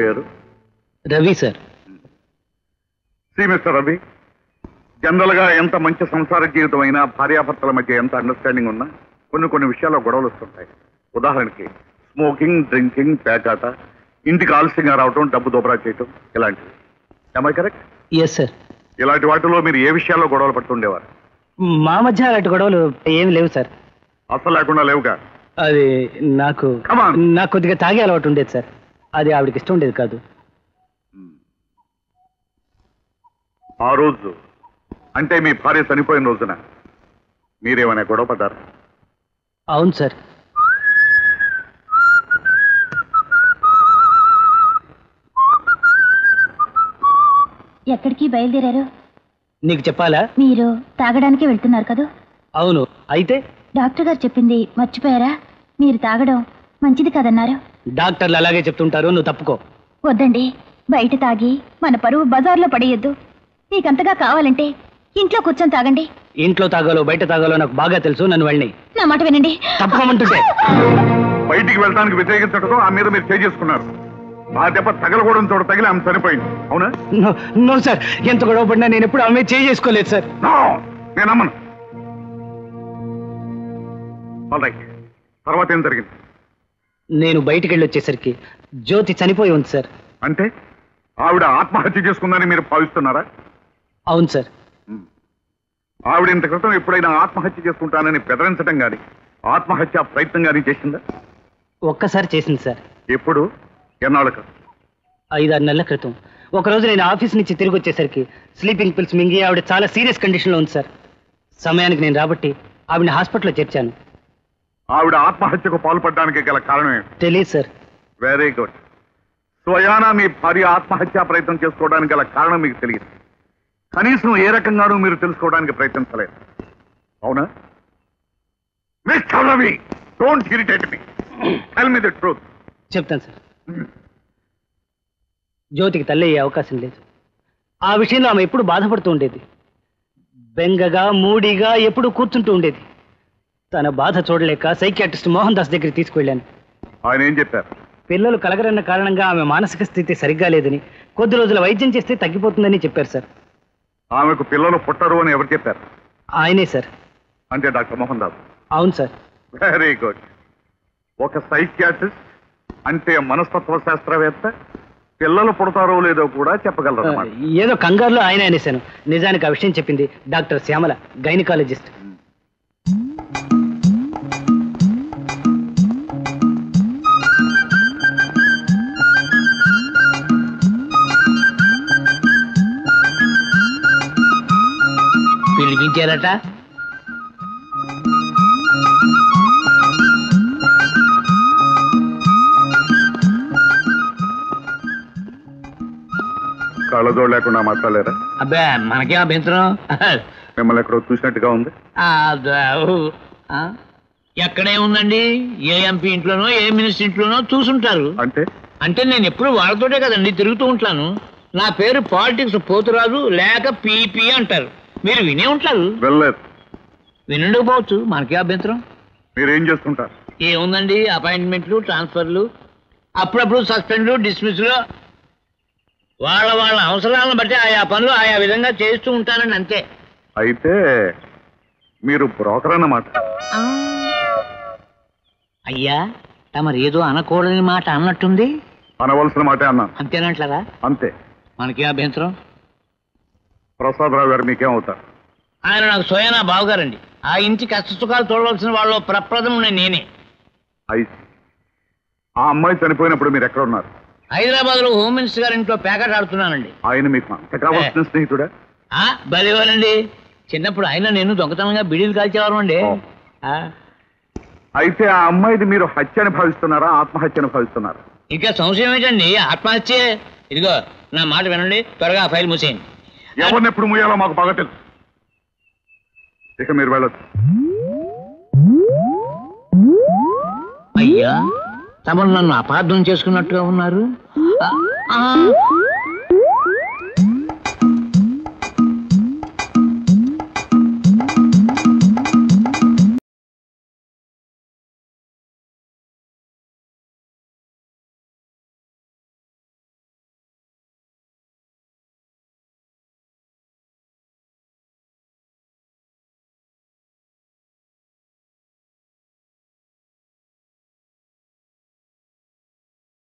పేరు? Ravi sir. Mister Ravi, general గా ఎంత మంచి సంసార జీవితం అయినా భార్యాభర్తల మధ్య ఎంత అండర్స్టాండింగ్ ఉన్నా కొన్ని విషయాల్లో గొడవలు వస్తుంటాయి. ఉదాహరణకి స్మోకింగ్, డ్రింకింగ్, పేకాట, ఇంటికి ఆలస్యంగా రావటం, డబ్బు దోబరా చేయటం, ఇలాంటివి. Am I correct? Yes sir. ఇలాంటి వాటిలో మీరు ఏ విషయాల్లో గొడవలు పడుతుండేవారు? మా మధ్య అలాంటి గొడవలు ఏమి లేవు సార్. అసలు లేకుండా లేవుగా? అది నాకు కొద్దిగా తాగే అలవాటు ఉండేది సార్. అది ఆవిడకి ఇష్టం ఉండేది కాదు. ఆ రోజు అంటే మీ భార్య చనిపోయిన రోజున మీరేమైనా గొడవ పడ్డారు? అవును సార్. ఎక్కడికి బయలుదేరారు? నీకు చెప్పాలా? మీరు తాగడానికి వెళ్తున్నారు కదా? అవును. అయితే డాక్టర్ గారు చెప్పింది మర్చిపోయారా? మీరు తాగడం మంచిది కదన్నారు. డాక్టర్లు అలాగే చెప్తుంటారు, నువ్వు తప్పుకో. వద్దండి, బయట తాగి మన పరువు బజార్లో పడేయద్దు. మీకంతగా కావాలంటే ఇంట్లో కూర్చొని తాగండి. ఇంట్లో తాగాలో బయట తాగాలో నాకు బాగా తెలుసు. నన్ను వెళ్ళి నా మాట వినండి. తప్పుకోమంటుంటే బయటికి వెళ్ళడానికి వ్యతిరేకించడంతో ఆ మీద మీరు చేసుకున్నారు. ఆ దెబ్బ తగలకూడని చోట తగిలి ఆమె చనిపోయింది, అవునా? నో సార్, ఎంత గొడవ పడినా నేను ఎప్పుడు ఆమె చేసుకోలేదు సార్. నేను నమ్మను. తర్వాత ఏం జరిగింది? నేను బయటికి వెళ్ళి వచ్చేసరికి జ్యోతి చనిపోయి ఉంది సార్. అంటే ఆవిడ ఆత్మహత్య చేసుకుందని మీరు భావిస్తున్నారా? అవును సార్. ఆవిడ ఇంత క్రితం ఎప్పుడైనా ఆత్మహత్య చేసుకుంటానని బెదిరించడం గాని ఆత్మహత్య ప్రయత్నం గాని చేసిందా? ఒక్కసారి చేసింది సార్. ఎప్పుడు? ఎన్నాళ్ళకు? 5-6 నెలల క్రితం. ఒకరోజు నేను ఆఫీస్ నుంచి తిరిగి వచ్చేసరికి స్లీపింగ్ పిల్స్ మింగి ఆవిడ చాలా సీరియస్ కండిషన్లో ఉంది సార్. సమయానికి నేను రాబట్టి ఆవిడ హాస్పిటల్లో చేర్చాను. ఆవిడ ఆత్మహత్యకు పాల్పడడానికి గల కారణం తెలియదు సార్. Very good. స్వయానా మీ భార్య ఆత్మహత్యా ప్రయత్నం చేసుకోవడానికి గల కారణం మీకు తెలియదు. కనీసం ఏ రకంగానూ మీరు తెలుసుకోవడానికి ప్రయత్నించలేదు, అవునా? Mister Ravi, don't irritate me. Tell me the truth. చెప్తాను సార్. జ్యోతికి తల్లి అయ్యే అవకాశం లేదు. ఆ విషయంలో ఆమె ఎప్పుడు బాధపడుతూ ఉండేది. బెంగగా మూడిగా ఎప్పుడు కూర్చుంటూ ఉండేది. తన బాధ చూడలేక సైకియాట్రిస్ట్ మోహన్ దాస్ దగ్గరికి తీసుకువెళ్ళాను. ఆయన ఏం చెప్పారు? పిల్లలు కలగరన్న కారణంగా ఆమె మానసిక స్థితి సరిగ్గా లేదని, కొద్ది రోజుల వైద్యం చేస్తే తగ్గిపోతుందని చెప్పారు సార్. ఆమెకు పిల్లలు పుట్టరు అని ఎవరు చెప్పారు? ఆయనే సార్. అంటే డాక్టర్ మోహన్ దాస్? అవును సార్. Very good. ఒక సైకియాట్రిస్ట్ అంటే మనస్తత్వ శాస్త్రవేత్త పిల్లలు పుడతారో లేదో కూడా చెప్పగలరు. ఏదో కంగారులో ఆయన అనేశాను. నిజానికి ఆ విషయం చెప్పింది డాక్టర్ శ్యామల, గైనకాలజిస్ట్. పిలిపించారట. కళ్ళజోడు లేకుండా మాట్లాడలేరా? అబ్బా, మనకేం అభ్యంతరం. మిమ్మల్ని ఎక్కడో చూసినట్టుగా ఉంది. ఎక్కడే ఉందండి? ఏ ఎంపీ ఇంట్లోనో ఏ మినిస్టర్ ఇంట్లోనో చూసుంటారు. అంటే నేను ఎప్పుడు వాళ్ళతోటే కదండి తిరుగుతూ ఉంటాను. నా పేరు పాలిటిక్స్ పోతురాజు లేక పీపీ అంటారు. మీరు వినే ఉంటారు. వెళ్ళలేదు. వినుండకపోవచ్చు, మనకే అభ్యంతరం. మీరేం చేస్తుంటారు? ఏముందండి, అపాయింట్మెంట్లు, ట్రాన్స్ఫర్లు, అప్పుడప్పుడు సస్పెండ్లు, డిస్మిస్లు, వాళ్ళ అవసరాలను బట్టి ఆయా పనులు ఆయా విధంగా చేస్తూ ఉంటానండి, అంతే. అయితే మీరు బ్రోకర్ అన్నమాట. అయ్యా, తమరు ఏదో అనకూడని మాట అన్నట్టుంది. అనవలసిన మాట అన్నాను. అంతేనంటారా? అంతే. మనకే అభ్యంతరం. ప్రసాదరావు గారు మీకేమవుతారు? ఆయన నాకు స్వయానా బావగారండి. ఆ ఇంటి కష్ట సుఖాలు చూడవలసిన వాళ్ళు ప్రప్రథం నేనే. ఆ అమ్మాయి చనిపోయినప్పుడు మీరు ఎక్కడ ఉన్నారు? హైదరాబాద్ లో హోమ్ మినిస్టర్ గారి ఇంట్లో ప్యాకెట్ ఆడుతున్నానండి. ఆయన మీకు అంత కావాల్సిన స్నేహితుడా? బలివారండి. చిన్నప్పుడు ఆయన నేను దొంగతనంగా బిడీలు కాల్చేవారు అండి. అయితే ఆ అమ్మాయిది మీరు హత్యని భావిస్తున్నారా, ఆత్మహత్యని భావిస్తున్నారా? ఇంకా సంశయం ఏంటండి? ఆత్మహత్యే. ఇదిగో నా మాట వినండి, త్వరగా ఆ ఫైల్ మూసేయండి. ఎవరిని ఎప్పుడు మూయాలో మాకు బాగా తెలుసు. ఇక మీరు వెళ్ళొచ్చు. అయ్యా, తమరు నన్ను అపార్థం చేసుకున్నట్టుగా ఉన్నారు.